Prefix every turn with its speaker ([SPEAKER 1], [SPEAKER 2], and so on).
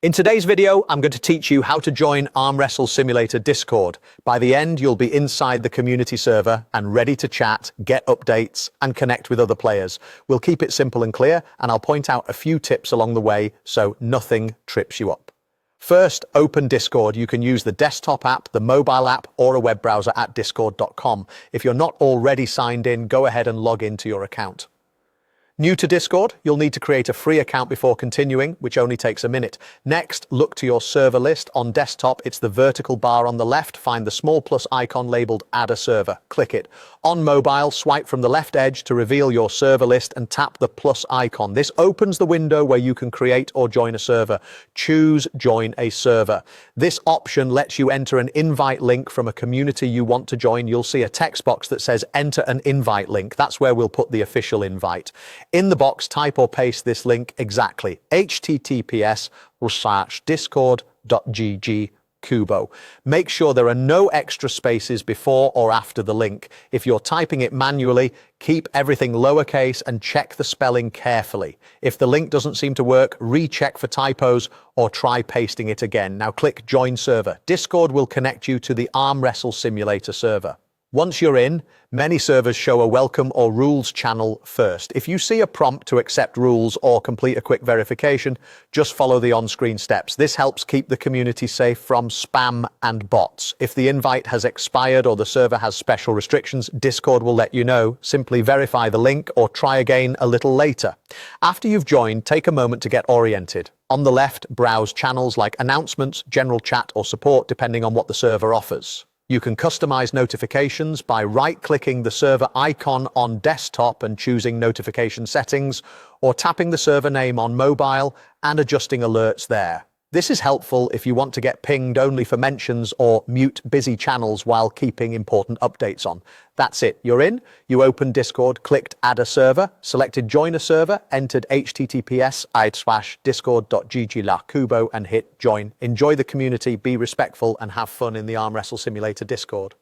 [SPEAKER 1] In today's video, I'm going to teach you how to join Arm Wrestle Simulator Discord. By the end, you'll be inside the community server and ready to chat, get updates, and connect with other players. We'll keep it simple and clear, and I'll point out a few tips along the way so nothing trips you up. First, open Discord. You can use the desktop app, the mobile app, or a web browser at discord.com. If you're not already signed in, go ahead and log into your account. New to Discord, you'll need to create a free account before continuing, which only takes a minute. Next, look to your server list. On desktop, it's the vertical bar on the left. Find the small plus icon labeled Add a Server. Click it. On mobile, swipe from the left edge to reveal your server list and tap the plus icon. This opens the window where you can create or join a server. Choose Join a Server. This option lets you enter an invite link from a community you want to join. You'll see a text box that says Enter an invite link. That's where we'll put the official invite. In the box, type or paste this link exactly. https://discord.gg/kubo. Make sure there are no extra spaces before or after the link. If you're typing it manually, keep everything lowercase and check the spelling carefully. If the link doesn't seem to work, recheck for typos or try pasting it again. Now click Join Server. Discord will connect you to the Arm Wrestle Simulator server. Once you're in, many servers show a welcome or rules channel first. If you see a prompt to accept rules or complete a quick verification, just follow the on-screen steps. This helps keep the community safe from spam and bots. If the invite has expired or the server has special restrictions, Discord will let you know. Simply verify the link or try again a little later. After you've joined, take a moment to get oriented. On the left, browse channels like announcements, general chat, or support, depending on what the server offers. You can customize notifications by right-clicking the server icon on desktop and choosing notification settings, or tapping the server name on mobile and adjusting alerts there. This is helpful if you want to get pinged only for mentions or mute busy channels while keeping important updates on. That's it. You're in. You opened Discord, clicked Add a Server, selected Join a Server, entered https://discord.gg/kubo and hit Join. Enjoy the community, be respectful, and have fun in the Arm Wrestle Simulator Discord.